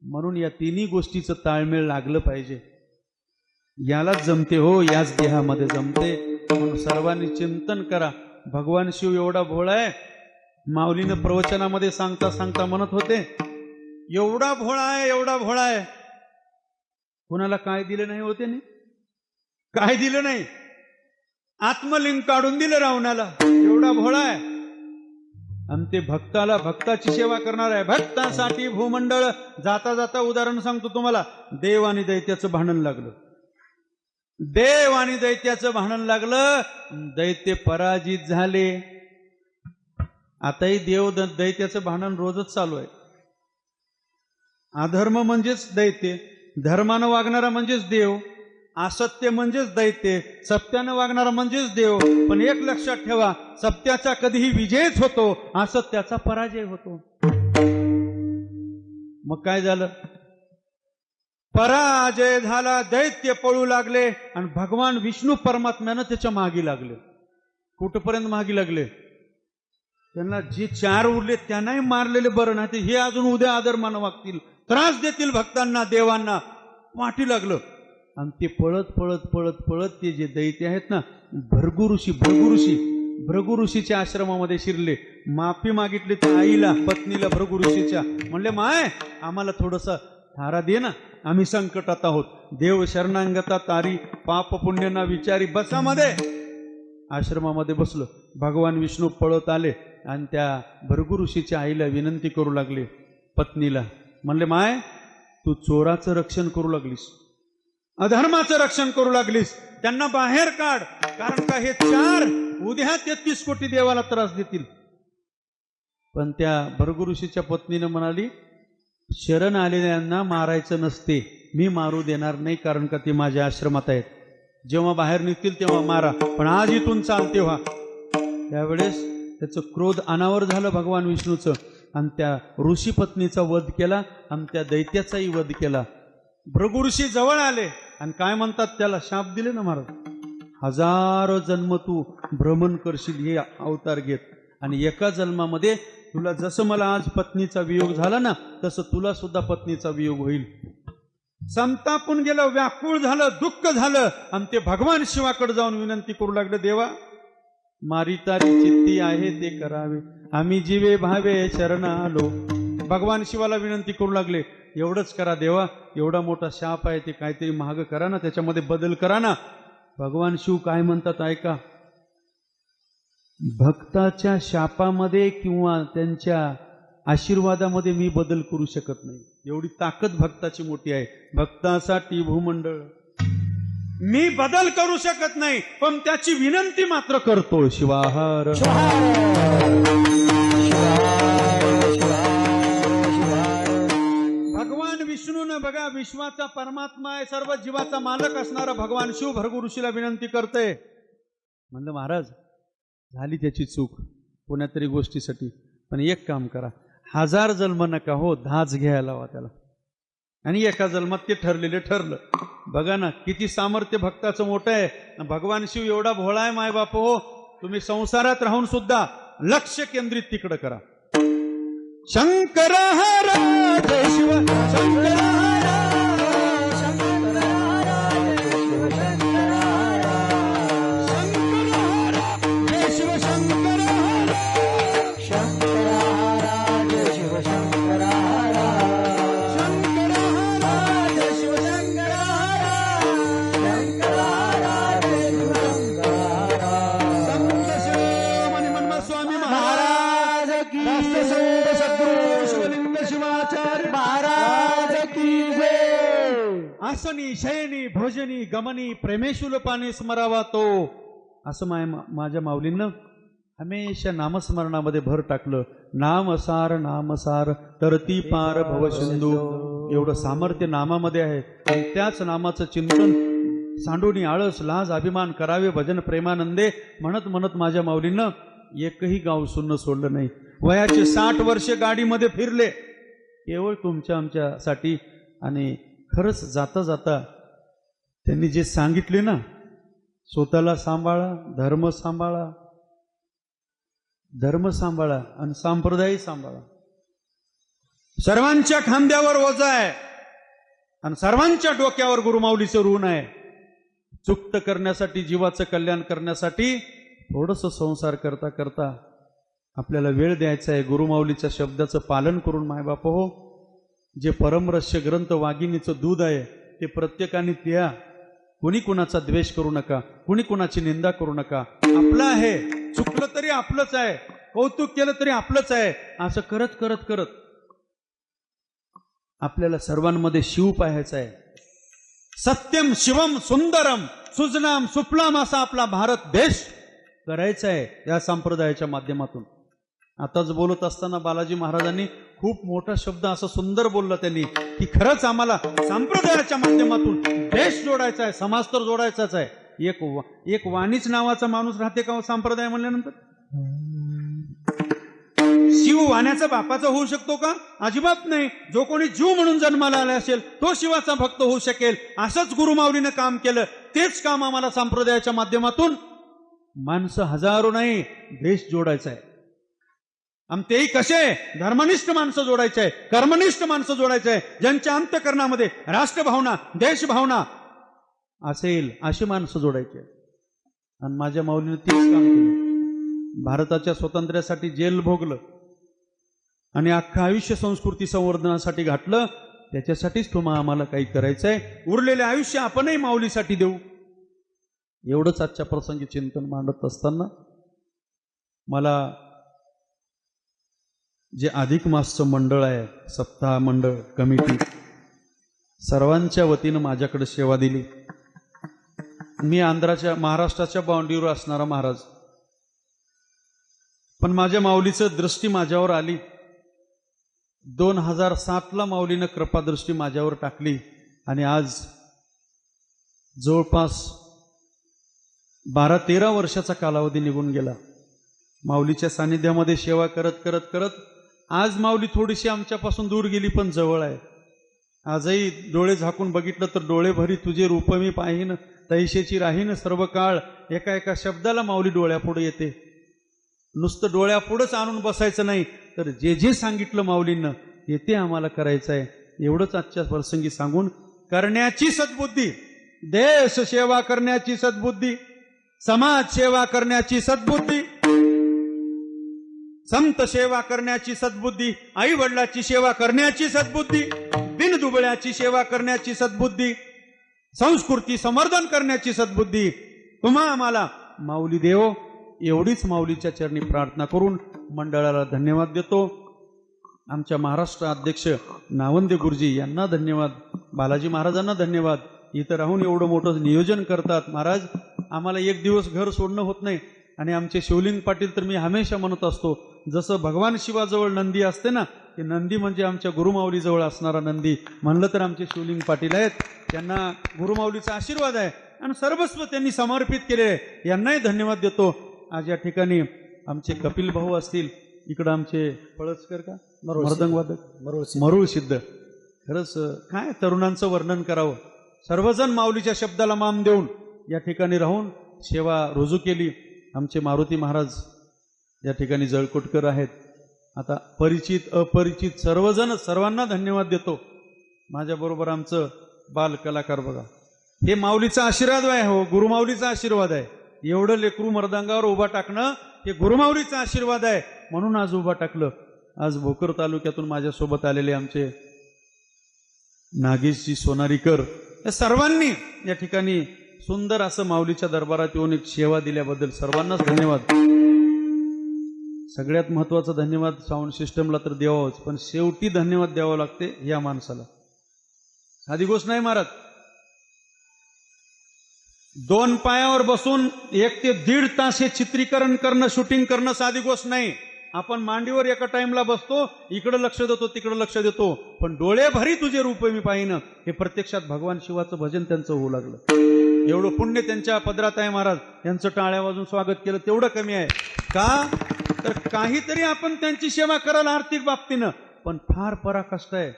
म्हणून या 3 गोष्टीचं ताळमेळ लागलं पाहिजे. यालाच जमते हो, याच देहामध्ये जमते. म्हणून सर्वांनी चिंतन करा. भगवान शिव एवढा भोळा आहे. माऊलीनं प्रवचनामध्ये सांगता सांगता म्हणत होते, एवढा भोळा आहे, एवढा भोळा आहे. कुणाला काय दिलं नाही होते ने, काय दिलं नाही. आत्मलिंग काढून दिलं रावणाला, एवढा भोळा आहे. आणि ते भक्ताला, भक्ताची सेवा करणार आहे. भक्तासाठी भूमंडळ. जाता जाता उदाहरण सांगतो तुम्हाला. देव आणि दैत्याचं भांडण लागलं, देव आणि दैत्याचं भांडण लागलं. दैत्य पराजित झाले. आताही देव दैत्याचं भांडण रोजच चालू आहे. अधर्म म्हणजेच दैत्य, धर्मानं वागणारा म्हणजेच देव, असत्य म्हणजेच दैत्य, सत्यानं वागणारा म्हणजेच देव. पण एक लक्षात ठेवा, सत्याचा कधीही विजयच होतो, असत्याचा पराजय होतो. मग काय झालं? पराजय झाला, दैत्य पळू लागले आणि भगवान विष्णू परमात्म्यानं त्याच्या मागी लागले. कुठपर्यंत मागी लागले? त्यांना जे 4 उरले त्यांनाही मारलेले बरं नाही, हे अजून उद्या आदरमानं वागतील, त्रास देतील भक्तांना, देवांना. वाटी लागलं आणि ते पळत पळत पळत पळत ते जे दैत्य आहेत ना, भृगु ऋषीच्या आश्रमामध्ये शिरले. माफी मागितली त्या आईला, पत्नीला भृगु ऋषीच्या. म्हणले, माय आम्हाला थोडंसं थारा दे ना, आम्ही संकटात आहोत. देव शरणांगता तारी, पाप पुण्यना विचारी. बसामध्ये आश्रमामध्ये बसलो. भगवान विष्णू पळत आले आणि त्या भृगु ऋषीच्या आईला विनंती करू लागले, पत्नीला. म्हणले, माय तू चोराचं रक्षण करू लागलीस, अधर्माचं रक्षण करू लागलीस, त्यांना बाहेर काढ, कारण का हे चार उद्या 33 कोटी देवाला त्रास देतील. पण त्या भृगु ऋषीच्या पत्नीनं म्हणाली, शरण आलेल्यांना मारायचं नसते, मी मारू देणार नाही, कारण का ते माझ्या आश्रमात आहेत. जेव्हा बाहेर निघतील तेव्हा मारा, पण आज इथून चाल तेव्हा. त्यावेळेस त्याचं क्रोध अनावर झालं भगवान विष्णूचं, आणि त्या ऋषी पत्नीचा वध केला आणि त्या दैत्याचाही वध केला. भृगु ऋषी जवळ आले आणि काय म्हणतात त्याला, शाप दिले ना महाराज, 1000 जन्म तू भ्रमण करशील हे अवतार घेत, आणि एका जन्मामध्ये तुला जसं मला आज पत्नीचा वियोग झाला ना, तसं तुला सुद्धा पत्नीचा वियोग होईल. संतापून गेलं, व्याकुळ झालं, दुःख झालं, आणि ते भगवान शिवाकडे जाऊन विनंती करू लागले, देवा मारितारी चित्ती आहे ते करावे, आम्ही जीवे भावे शरण आलो. भगवान शिवाला विनंती करू लागले, एवढंच करा देवा, एवढा मोठा शाप आहे, ते काहीतरी महाग करा ना, त्याच्यामध्ये बदल करा ना. भगवान शिव काय म्हणतात ऐका, भक्ताच्या शापामध्ये किंवा त्यांच्या आशीर्वादामध्ये मी बदल करू शकत नाही. एवढी ताकद भक्ताची मोठी आहे. भक्तासाठी भूमंडळ मी बदल करू शकत नाही, पण त्याची विनंती मात्र करतो. शिवाहार भगवान विष्णूनं बघा, विश्वाचा परमात्मा आहे, सर्व जीवाचा मालक असणारा भगवान शिव भृगु ऋषीला विनंती करते. म्हणलं महाराज झाली त्याची चूक कोण्यातरी गोष्टीसाठी, पण एक काम करा, 1000 जन्म नका हो, 10च घ्यायला लावा त्याला, आणि एका जन्मात ते ठरलेले ठरलं. बघा ना किती सामर्थ्य भक्ताचं मोठं आहे. भगवान शिव एवढा भोळा आहे माय बाप हो, तुम्ही संसारात राहून सुद्धा लक्ष केंद्रित तिकडं करा. शंकर हर जय शिव, शंकर हर शंकर हर जय शिव, शंकर हर शंकर हर जय शिव, शंकर हर शंकर हर जय शिव, शंकर हर शंकर हर जय शिव, शंकर हर. संत शिरोमणी मन्मथ स्वामी महाराज की राष्ट्रसंत सद्गुरु शिवलिंग शिवाचार्य महाराज की जय. आसनी शयनी भोजनी गमनी प्रेमेशुल पाणी स्मरावा तो, असं माझ्या माऊलींनं हमेशा नामस्मरणामध्ये भर टाकलं. नामसार नामसार तरती पार भवसिंधू, एवढं सामर्थ्य नामामध्ये आहे. आणि त्याच नामाचं चिंतन सांडोनी आळस लाज अभिमान करावे भजन प्रेमानंदे म्हणत म्हणत माझ्या माऊलींनं एकही गाव सुन्न सोडलं नाही. वयाचे 60 वर्ष गाडीमध्ये फिरले केवळ तुमच्या आमच्यासाठी. आणि खरंच जाता जाता त्यांनी जे सांगितले ना, स्वतःला सांभाळा, धर्म सांभाळा, धर्म सांभाळा आणि संप्रदाय सांभाळा. सर्वांच्या खांद्यावर ओझं आहे आणि सर्वांच्या डोक्यावर गुरुमाऊलीचं ऋण आहे. चुक्त करण्यासाठी, जीवाचं कल्याण करण्यासाठी थोडंसं संसार करता करता आपल्याला वेळ द्यायचा आहे. गुरुमाऊलीच्या शब्दाचं पालन करून मायबाप हो, जे परमरहस्य ग्रंथ वाघिणीचं दूध आहे ते प्रत्येकाने प्या. कुणी कुणाचा द्वेष करू नका, कुणी कुणाची निंदा करू नका. आपलं आहे, चुकलं तरी आपलंच आहे, कौतुक केलं तरी आपलंच आहे. असं करत करत करत आपल्याला सर्वांमध्ये शिव पाहायचं आहे. सत्यम शिवम सुंदरम सुजनाम सुफलाम असा आपला भारत देश करायचा आहे या संप्रदायाच्या माध्यमातून. आताच बोलत असताना बालाजी महाराजांनी खूप मोठा शब्द असा सुंदर बोलला त्यांनी, की खरंच आम्हाला संप्रदायाच्या माध्यमातून देश जोडायचा आहे, समाज तर जोडायचाच आहे. एक वाणीच नावाचा माणूस राहते का संप्रदाय म्हणल्यानंतर? शिव वाण्याचा बापाचा होऊ शकतो का? अजिबात नाही. जो कोणी जीव म्हणून जन्माला आला असेल तो शिवाचा भक्त होऊ शकेल. असंच गुरुमाऊलीनं काम केलं. तेच काम आम्हाला संप्रदायाच्या माध्यमातून माणसं हजारो नाही, देश जोडायचा आहे. आणि तेही कसे? धर्मनिष्ठ माणसं जोडायचे आहे, कर्मनिष्ठ माणसं जोडायचे आहे, ज्यांच्या अंतःकरणामध्ये राष्ट्रभावना, देशभावना असेल अशी माणसं जोडायची. आणि माझ्या माऊलीने तेच काम केलं. भारताच्या स्वातंत्र्यासाठी जेल भोगलं आणि अख्खं आयुष्य संस्कृती संवर्धनासाठी घातलं. त्याच्यासाठीच तुम्हाला आम्हाला काही करायचं आहे. उरलेले आयुष्य आपणही माऊलीसाठी देऊ. एवढंच आजच्या प्रसंगी चिंतन मांडत असताना मला जे अधिक मासचं मंडळ आहे, सप्ताह मंडळ कमिटी, सर्वांच्या वतीनं माझ्याकडे सेवा दिली. मी महाराष्ट्राच्या बाउंड्रीवर असणारा महाराज, पण माझ्या माऊलीचं दृष्टी माझ्यावर आली. 2007ला माऊलीनं कृपादृष्टी माझ्यावर टाकली आणि आज जवळपास 12-13 वर्षाचा कालावधी निघून गेला. माऊलीच्या सानिध्यामध्ये सेवा करत करत करत आज माऊली थोडीशी आमच्यापासून दूर गेली, पण जवळ आहे. आजही डोळे झाकून बघितलं तर डोळे भरी तुझे रूप मी पाहीन, तैशेची राहीन सर्व काळ. एका एका शब्दाला माऊली डोळ्यापुढे येते. नुसतं डोळ्यापुढंच आणून बसायचं नाही, तर जे जे सांगितलं माऊलींनं ते आम्हाला करायचं आहे. एवढंच आजच्या प्रसंगी सांगून, करण्याची सद्बुद्धी, देश सेवा करण्याची सद्बुद्धी, समाज सेवा करण्याची सद्बुद्धी, संत सेवा करण्याची सद्बुद्धी, आई वडिलाची सेवा करण्याची सद्बुद्धी, बिनदुबळ्याची सेवा करण्याची सद्बुद्धी, संस्कृती संवर्धन करण्याची सद्बुद्धी तुम्हा आम्हाला माऊली देव. एवढीच माऊलीच्या चरणी प्रार्थना करून मंडळाला धन्यवाद देतो. आमच्या महाराष्ट्र अध्यक्ष नावंदे गुरुजी यांना धन्यवाद, बालाजी महाराजांना धन्यवाद. इथं राहून एवढं मोठं नियोजन करतात. महाराज, आम्हाला एक दिवस घर सोडणं होत नाही. आणि आमचे शिवलिंग पाटील तर मी हमेशा म्हणत असतो, जसं भगवान शिवाजवळ नंदी असते ना, ते नंदी म्हणजे आमच्या गुरुमाऊलीजवळ असणारा नंदी म्हणलं तर आमचे शिवलिंग पाटील आहेत. त्यांना गुरुमाऊलीचा आशीर्वाद आहे आणि सर्वस्व त्यांनी समर्पित केले आहे. यांनाही धन्यवाद देतो. आज या ठिकाणी आमचे कपिल भाऊ असतील, इकडं आमचे पळसकर का मृदंगवादक मरुळ सिद्ध. खरंच काय तरुणांचं वर्णन करावं. सर्वजण माऊलीच्या शब्दाला मान देऊन या ठिकाणी राहून सेवा रुजू केली. आमचे मारुती महाराज या ठिकाणी जळकोटकर आहेत. आता परिचित अपरिचित सर्वांना धन्यवाद देतो. माझ्याबरोबर आमचं बाल कलाकार बघा, हे माऊलीचा आशीर्वाद आहे. हो, गुरुमाऊलीचा आशीर्वाद आहे. एवढं लेकरू मर्दांगावर उभा टाकणं हे गुरुमाऊलीचा आशीर्वाद आहे, म्हणून आज उभा टाकलं. आज भोकर तालुक्यातून माझ्यासोबत आलेले आमचे नागेशजी सोनारीकर, या सर्वांनी या ठिकाणी सुंदर असं माऊलीच्या दरबारात येऊन एक सेवा दिल्याबद्दल सर्वांनाच धन्यवाद. सगळ्यात महत्वाचा धन्यवाद साऊंड सिस्टमला तर द्यावाच, पण शेवटी धन्यवाद द्यावा लागते या माणसाला. साधी गोष्ट नाही महाराज. 2 पायावर बसून 1 ते 1.5 तास हे चित्रीकरण करणं, शूटिंग करणं साधी गोष्ट नाही. आपण मांडीवर एका टाइमला बसतो, इकडे लक्ष देतो तिकडे लक्ष देतो, पण डोळे भरी तुझे रूप मी पाहिनं हे प्रत्यक्षात भगवान शिवाचं भजन त्यांचं होऊ लागलं. एवढं पुण्य त्यांच्या पदरात आहे महाराज. यांचं टाळ्या वाजून स्वागत केलं तेवढं कमी आहे. का तर काहीतरी आपण त्यांची सेवा कराल आर्थिक बाबतीनं, पण फार पराकाष्ठ आहे.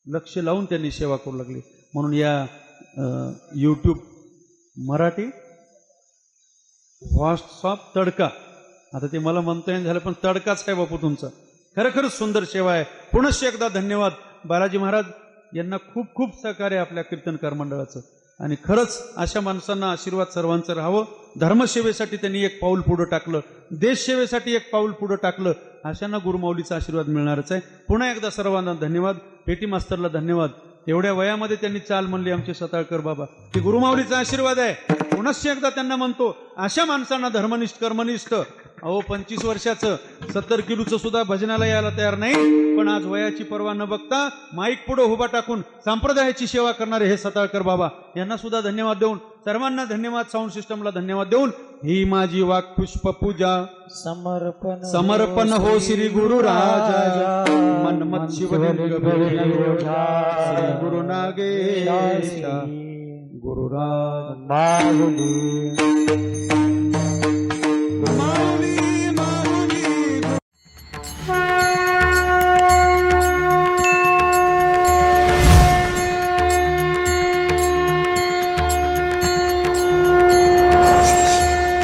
लक्ष लावून त्यांनी सेवा करू लागली. म्हणून या YouTube मराठी व्हॉट्सअप तडका, आता ते मला म्हणता येईल झालं, पण तडकाच आहे बापू तुमचा. खरंच सुंदर सेवा आहे. पुनश्च एकदा धन्यवाद. बालाजी महाराज यांना खूप खूप सहकार्य आपल्या कीर्तनकार मंडळाचं. आणि खरंच अशा माणसांना आशीर्वाद सर्वांचं राहावं. धर्मसेवेसाठी त्यांनी एक पाऊल पुढं टाकलं, देश सेवेसाठी एक पाऊल पुढं टाकलं. अशांना गुरुमाऊलीचा आशीर्वाद मिळणारच आहे. पुन्हा एकदा सर्वांना धन्यवाद. पेटी मास्तरला धन्यवाद. एवढ्या वयामध्ये त्यांनी चाल म्हणली आमचे सताळकर बाबा, की गुरुमाऊलीचा आशीर्वाद आहे. पुनश्च एकदा त्यांना म्हणतो, अशा माणसांना धर्मनिष्ठ कर्मनिष्ठ, अहो 25 वर्षाचं 70 किलोचं सुद्धा भजनाला यायला तयार नाही, पण आज वयाची पर्वा न बघता माईक पुढे उभा टाकून संप्रदायाची सेवा करणारे हे सताळकर बाबा, यांना सुद्धा धन्यवाद देऊन, सर्वांना धन्यवाद, साऊंड सिस्टमला धन्यवाद देऊन, ही माझी वाक पुष्प पूजा समर्पण हो श्री गुरु राजा. मनमत शिवलिंग श्री गुरु नागेश गुरुराज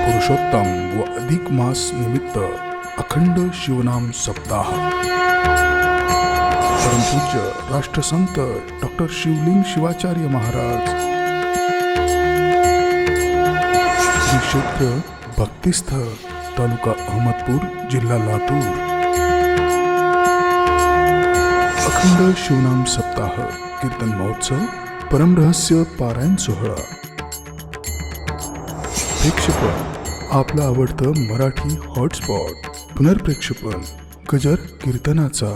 पुरुषोत्तम व अधिक मास निमित्त अखंड शिवनाम सप्ताह. परमपूज्य राष्ट्रसंत डॉक्टर शिवलिंग शिवाचार्य महाराज, श्री क्षेत्र भक्तिस्थ, तालुका अहमदपूर, जिल्हा लातूर. अखंड शिवनाम सप्ताह कीर्तन महोत्सव, परमरहस्य पारायण सोहळा. प्रेक्षेपण आपलं आवडतं मराठी हॉटस्पॉट. पुनर्प्रेक्षेपण गजर कीर्तनाचा.